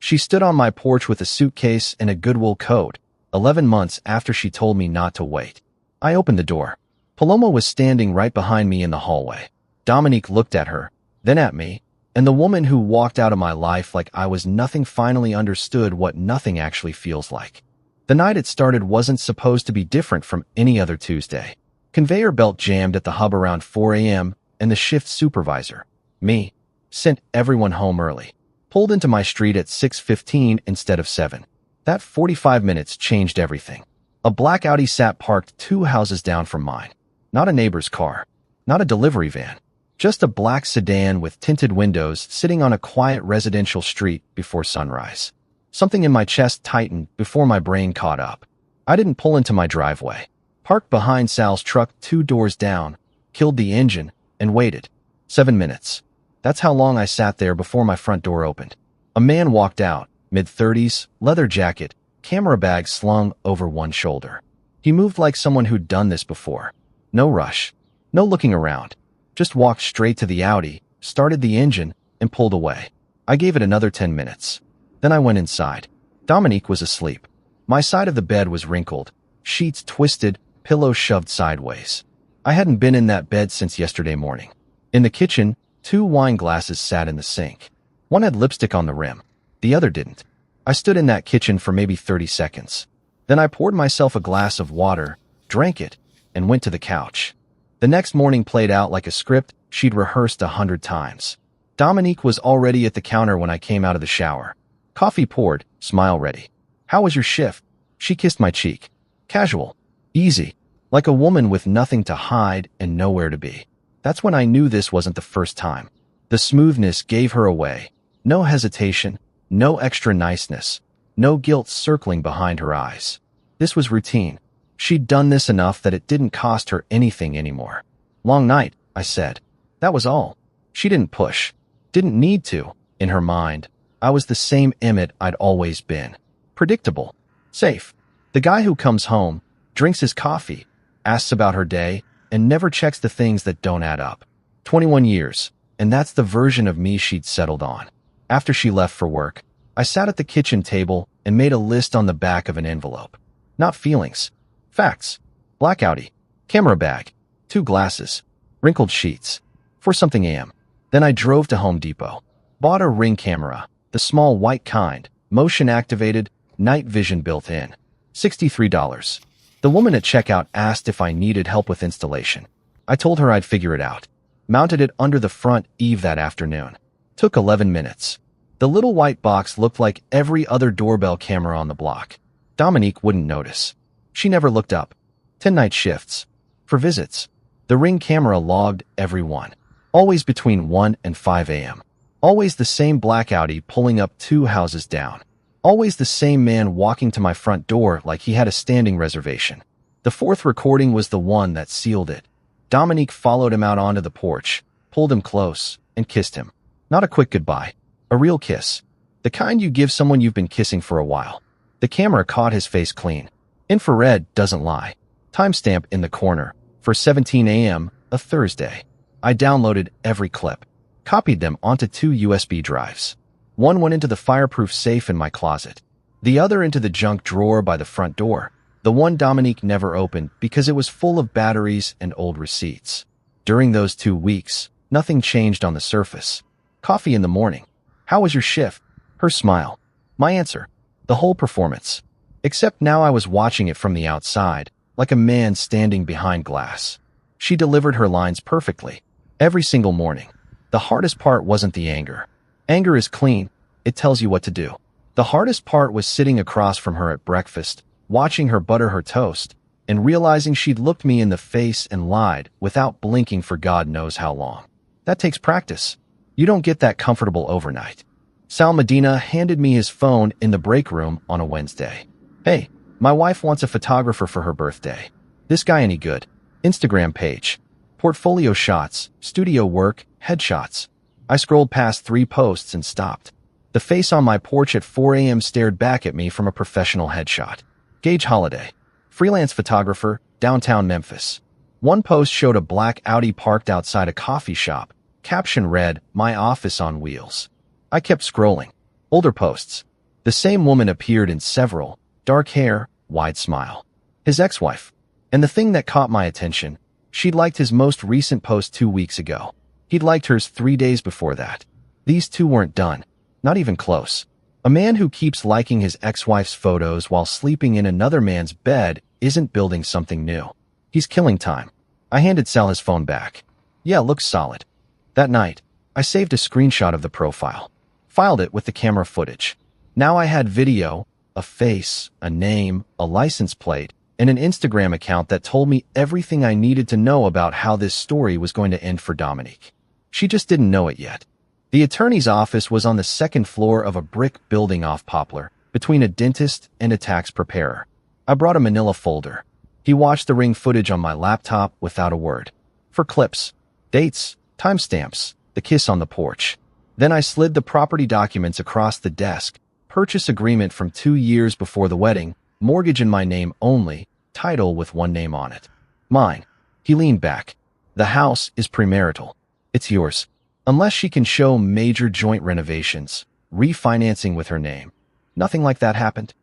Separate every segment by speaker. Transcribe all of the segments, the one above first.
Speaker 1: She stood on my porch with a suitcase and a Goodwill coat, 11 months after she told me not to wait. I opened the door. Paloma was standing right behind me in the hallway. Dominique looked at her, then at me, and the woman who walked out of my life like I was nothing finally understood what nothing actually feels like. The night it started wasn't supposed to be different from any other Tuesday. Conveyor belt jammed at the hub around 4 a.m., and the shift supervisor, me, sent everyone home early. Pulled into my street at 6:15 instead of 7. That 45 minutes changed everything. A black Audi sat parked 2 houses down from mine. Not a neighbor's car. Not a delivery van. Just a black sedan with tinted windows sitting on a quiet residential street before sunrise. Something in my chest tightened before my brain caught up. I didn't pull into my driveway. Parked behind Sal's truck 2 doors down, killed the engine, and waited. 7 minutes. That's how long I sat there before my front door opened. A man walked out, mid-30s, leather jacket, camera bag slung over one shoulder. He moved like someone who'd done this before. No rush. No looking around. Just walked straight to the Audi, started the engine, and pulled away. I gave it another 10 minutes. Then I went inside. Dominique was asleep. My side of the bed was wrinkled, sheets twisted, pillows shoved sideways. I hadn't been in that bed since yesterday morning. In the kitchen, 2 wine glasses sat in the sink. One had lipstick on the rim. The other didn't. I stood in that kitchen for maybe 30 seconds. Then I poured myself a glass of water, drank it, and went to the couch. The next morning played out like a script she'd rehearsed 100 times. Dominique was already at the counter when I came out of the shower. Coffee poured, smile ready. "How was your shift?" She kissed my cheek. Casual. Easy. Like a woman with nothing to hide and nowhere to be. That's when I knew this wasn't the first time. The smoothness gave her away. No hesitation, no extra niceness, no guilt circling behind her eyes. This was routine. She'd done this enough that it didn't cost her anything anymore. "Long night," I said. That was all. She didn't push. Didn't need to. In her mind, I was the same Emmett I'd always been. Predictable. Safe. The guy who comes home, drinks his coffee, asks about her day, and never checks the things that don't add up. 21 years, and that's the version of me she'd settled on. After she left for work, I sat at the kitchen table and made a list on the back of an envelope. Not feelings. Facts. Black Audi. Camera bag. 2 glasses. Wrinkled sheets. 4-something a.m. Then I drove to Home Depot. Bought a Ring camera, the small white kind, motion activated, night vision built in. $63. The woman at checkout asked if I needed help with installation. I told her I'd figure it out. Mounted it under the front eave that afternoon. Took 11 minutes. The little white box looked like every other doorbell camera on the block. Dominique wouldn't notice. She never looked up. 10-night shifts. For visits. The Ring camera logged every one. Always between 1 and 5 a.m. Always the same black Audi pulling up 2 houses down. Always the same man walking to my front door like he had a standing reservation. The 4th recording was the one that sealed it. Dominique followed him out onto the porch, pulled him close, and kissed him. Not a quick goodbye. A real kiss. The kind you give someone you've been kissing for a while. The camera caught his face clean. Infrared doesn't lie. Timestamp in the corner. For 17 a.m., a Thursday. I downloaded every clip. Copied them onto 2 USB drives. One went into the fireproof safe in my closet. The other into the junk drawer by the front door. The one Dominique never opened because it was full of batteries and old receipts. During those 2 weeks, nothing changed on the surface. Coffee in the morning. "How was your shift?" Her smile. My answer. The whole performance. Except now I was watching it from the outside, like a man standing behind glass. She delivered her lines perfectly. Every single morning. The hardest part wasn't the anger. Anger is clean. It tells you what to do. The hardest part was sitting across from her at breakfast, watching her butter her toast, and realizing she'd looked me in the face and lied without blinking for God knows how long. That takes practice. You don't get that comfortable overnight. Sal Medina handed me his phone in the break room on a Wednesday. "Hey, my wife wants a photographer for her birthday. This guy any good? Instagram page. Portfolio shots, studio work, headshots." I scrolled past 3 posts and stopped. The face on my porch at 4 a.m. stared back at me from a professional headshot. Gage Holiday. Freelance photographer, downtown Memphis. One post showed a black Audi parked outside a coffee shop. Caption read, "My office on wheels." I kept scrolling. Older posts. The same woman appeared in several, dark hair, wide smile. His ex-wife. And the thing that caught my attention, she'd liked his most recent post 2 weeks ago. He'd liked hers 3 days before that. These two weren't done. Not even close. A man who keeps liking his ex-wife's photos while sleeping in another man's bed isn't building something new. He's killing time. I handed Sal his phone back. Yeah, looks solid. That night, I saved a screenshot of the profile. Filed it with the camera footage. Now I had video, a face, a name, a license plate, and an Instagram account that told me everything I needed to know about how this story was going to end for Dominique. She just didn't know it yet. The attorney's office was on the second floor of a brick building off Poplar, between a dentist and a tax preparer. I brought a manila folder. He watched the ring footage on my laptop without a word. For clips, dates, timestamps, the kiss on the porch. Then I slid the property documents across the desk. Purchase agreement from 2 years before the wedding, mortgage in my name only, title with one name on it. Mine. He leaned back. The house is premarital. It's yours. Unless she can show major joint renovations, refinancing with her name. Nothing like that happened.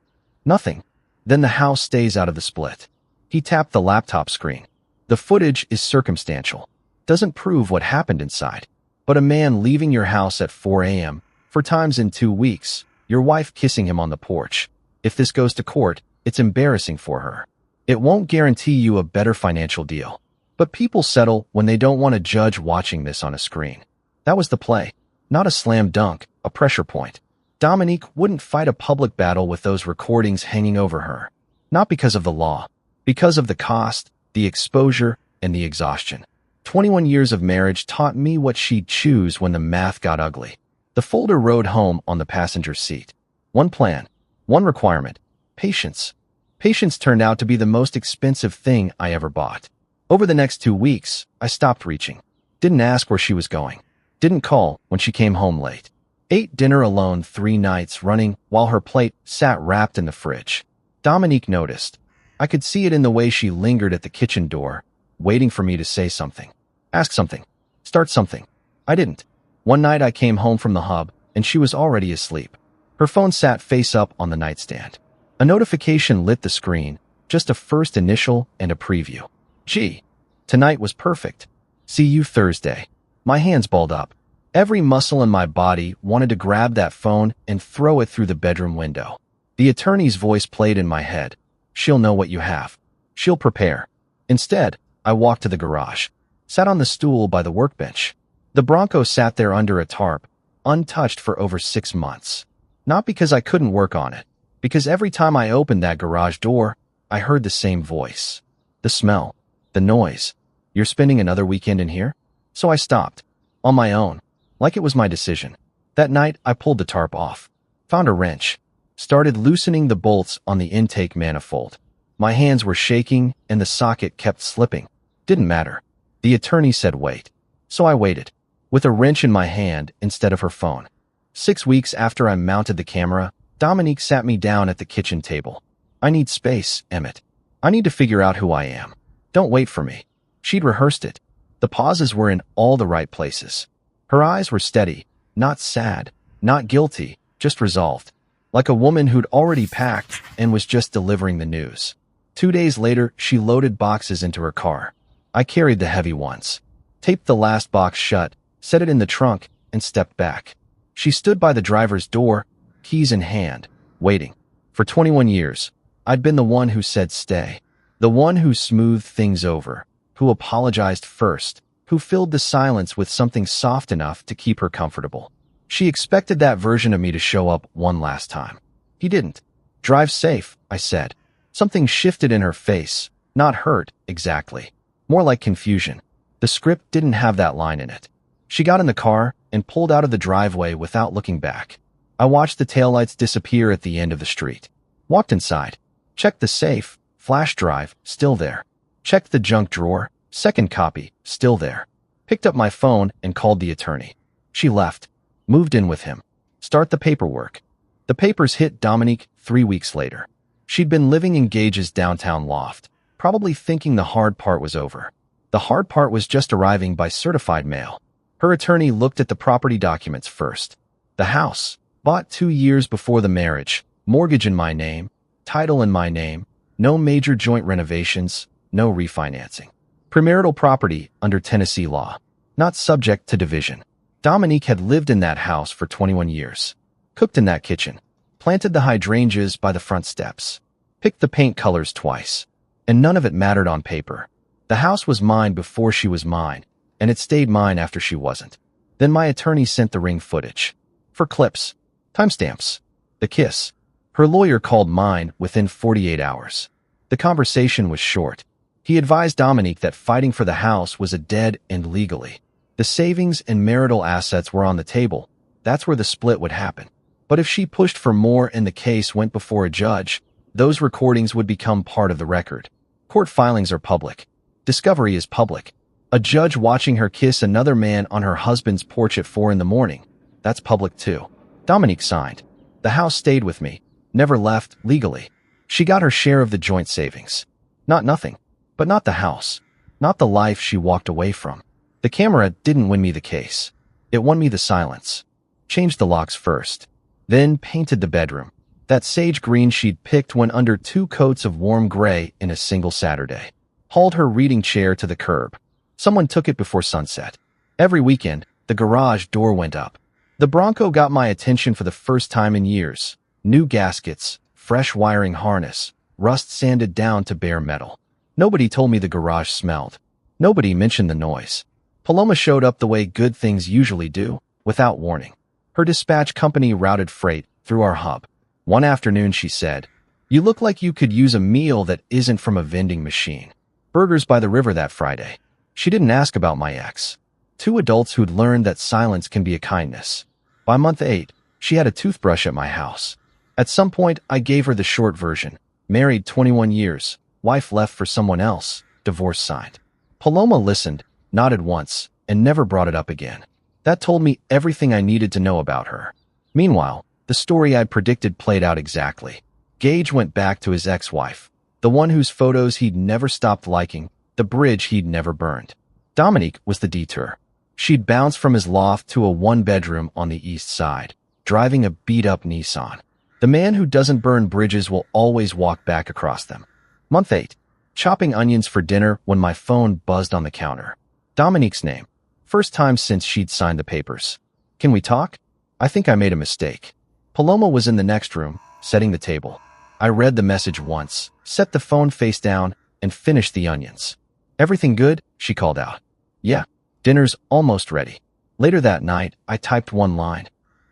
Speaker 1: Nothing. Then the house stays out of the split. He tapped the laptop screen. The footage is circumstantial. Doesn't prove what happened inside. But a man leaving your house at 4 a.m., 4 times in 2 weeks, your wife kissing him on the porch. If this goes to court, it's embarrassing for her. It won't guarantee you a better financial deal. But people settle when they don't want a judge watching this on a screen. That was the play. Not a slam dunk, a pressure point. Dominique wouldn't fight a public battle with those recordings hanging over her. Not because of the law. Because of the cost, the exposure, and the exhaustion. 21 years of marriage taught me what she'd choose when the math got ugly. The folder rode home on the passenger seat. One plan. One requirement. Patience. Patience turned out to be the most expensive thing I ever bought. Over the next 2 weeks, I stopped reaching. Didn't ask where she was going. Didn't call when she came home late. Ate dinner alone 3 nights running while her plate sat wrapped in the fridge. Dominique noticed. I could see it in the way she lingered at the kitchen door, waiting for me to say something. Ask something. Start something. I didn't. One night I came home from the hub, and she was already asleep. Her phone sat face up on the nightstand. A notification lit the screen, just a first initial and a preview. Gee, tonight was perfect. See you Thursday. My hands balled up. Every muscle in my body wanted to grab that phone and throw it through the bedroom window. The attorney's voice played in my head. She'll know what you have. She'll prepare. Instead, I walked to the garage. Sat on the stool by the workbench. The Bronco sat there under a tarp, untouched for over 6 months. Not because I couldn't work on it, because every time I opened that garage door, I heard the same voice. The smell. The noise. You're spending another weekend in here? So I stopped. On my own. Like it was my decision. That night, I pulled the tarp off. Found a wrench. Started loosening the bolts on the intake manifold. My hands were shaking and the socket kept slipping. Didn't matter. The attorney said wait. So I waited. With a wrench in my hand instead of her phone. 6 weeks after I mounted the camera, Dominique sat me down at the kitchen table. I need space, Emmett. I need to figure out who I am. Don't wait for me. She'd rehearsed it. The pauses were in all the right places. Her eyes were steady, not sad, not guilty, just resolved. Like a woman who'd already packed and was just delivering the news. 2 days later, she loaded boxes into her car. I carried the heavy ones. Taped the last box shut, set it in the trunk, and stepped back. She stood by the driver's door, keys in hand, waiting. For 21 years, I'd been the one who said stay. The one who smoothed things over, who apologized first, who filled the silence with something soft enough to keep her comfortable. She expected that version of me to show up one last time. He didn't. Drive safe, I said. Something shifted in her face, not hurt, exactly. More like confusion. The script didn't have that line in it. She got in the car and pulled out of the driveway without looking back. I watched the taillights disappear at the end of the street. Walked inside. Checked the safe, flash drive, still there. Checked the junk drawer, second copy, still there. Picked up my phone and called the attorney. She left. Moved in with him. Start the paperwork. The papers hit Dominique 3 weeks later. She'd been living in Gage's downtown loft, probably thinking the hard part was over. The hard part was just arriving by certified mail. Her attorney looked at the property documents first. The house. Bought 2 years before the marriage, mortgage in my name, title in my name, no major joint renovations, no refinancing. Premarital property under Tennessee law, not subject to division. Dominique had lived in that house for 21 years. Cooked in that kitchen. Planted the hydrangeas by the front steps. Picked the paint colors twice. And none of it mattered on paper. The house was mine before she was mine, and it stayed mine after she wasn't. Then my attorney sent the ring footage. For clips. Timestamps. The kiss. Her lawyer called mine within 48 hours. The conversation was short. He advised Dominique that fighting for the house was a dead end legally. The savings and marital assets were on the table. That's where the split would happen. But if she pushed for more and the case went before a judge, those recordings would become part of the record. Court filings are public. Discovery is public. A judge watching her kiss another man on her husband's porch at 4 a.m, that's public too. Dominique signed. The house stayed with me. Never left, legally. She got her share of the joint savings. Not nothing. But not the house. Not the life she walked away from. The camera didn't win me the case. It won me the silence. Changed the locks first. Then painted the bedroom. That sage green she'd picked when under 2 coats of warm gray in a single Saturday. Hauled her reading chair to the curb. Someone took it before sunset. Every weekend, the garage door went up. The Bronco got my attention for the first time in years. New gaskets, fresh wiring harness, rust sanded down to bare metal. Nobody told me the garage smelled. Nobody mentioned the noise. Paloma showed up the way good things usually do, without warning. Her dispatch company routed freight through our hub. One afternoon she said, "You look like you could use a meal that isn't from a vending machine." Burgers by the river that Friday. She didn't ask about my ex. 2 adults who'd learned that silence can be a kindness. By month 8, she had a toothbrush at my house. At some point, I gave her the short version. Married 21 years, wife left for someone else, divorce signed. Paloma listened, nodded once, and never brought it up again. That told me everything I needed to know about her. Meanwhile, the story I'd predicted played out exactly. Gage went back to his ex-wife, the one whose photos he'd never stopped liking, the bridge he'd never burned. Dominique was the detour. She'd bounced from his loft to a 1-bedroom on the east side, driving a beat-up Nissan. The man who doesn't burn bridges will always walk back across them. Month 8. Chopping onions for dinner when my phone buzzed on the counter. Dominique's name. First time since she'd signed the papers. "Can we talk? I think I made a mistake." Paloma was in the next room, setting the table. I read the message once, set the phone face down, and finished the onions. "Everything good?" she called out. "Yeah. Dinner's almost ready." Later that night, I typed one line.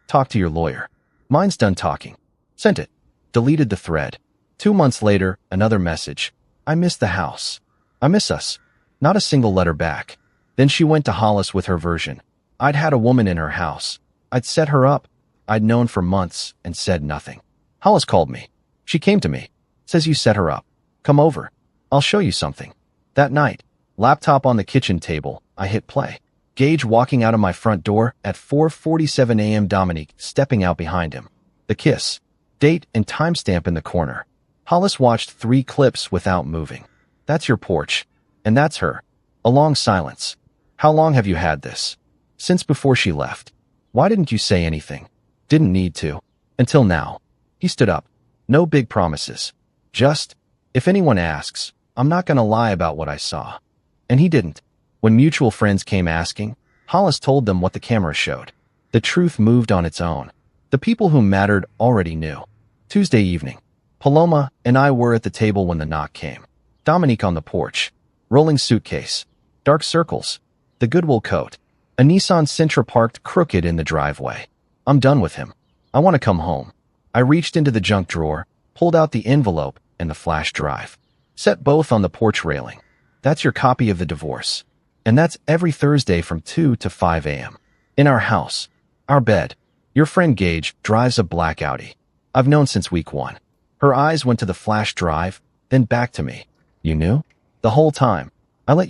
Speaker 1: "Talk to your lawyer." "Mine's done talking." Sent it. Deleted the thread. 2 months later, another message. "I miss the house. I miss us." Not a single letter back. Then she went to Hollis with her version. I'd had a woman in her house. I'd set her up. I'd known for months and said nothing. Hollis called me. She came to me. "Says you set her up. Come over. I'll show you something." That night, laptop on the kitchen table, I hit play. Gage walking out of my front door at 4:47 a.m. Dominique stepping out behind him. The kiss. Date and timestamp in the corner. Hollis watched 3 clips without moving. "That's your porch. And that's her." A long silence. "How long have you had this?" "Since before she left." "Why didn't you say anything?" "Didn't need to. Until now." He stood up. "No big promises. Just, if anyone asks, I'm not gonna lie about what I saw." And he didn't. When mutual friends came asking, Hollis told them what the camera showed. The truth moved on its own. The people who mattered already knew. Tuesday evening. Paloma and I were at the table when the knock came. Dominique on the porch. Rolling suitcase. Dark circles. The Goodwill coat. A Nissan Sentra parked crooked in the driveway. I'm done with him. I want to come home. I reached into the junk drawer, pulled out the envelope and the flash drive. Set both on the porch railing. "That's your copy of the divorce. And that's every Thursday from 2 to 5 a.m. In our house. Our bed. Your friend Gage drives a black Audi. I've known since week 1. Her eyes went to the flash drive, then back to me. "You knew?" "The whole time. I let you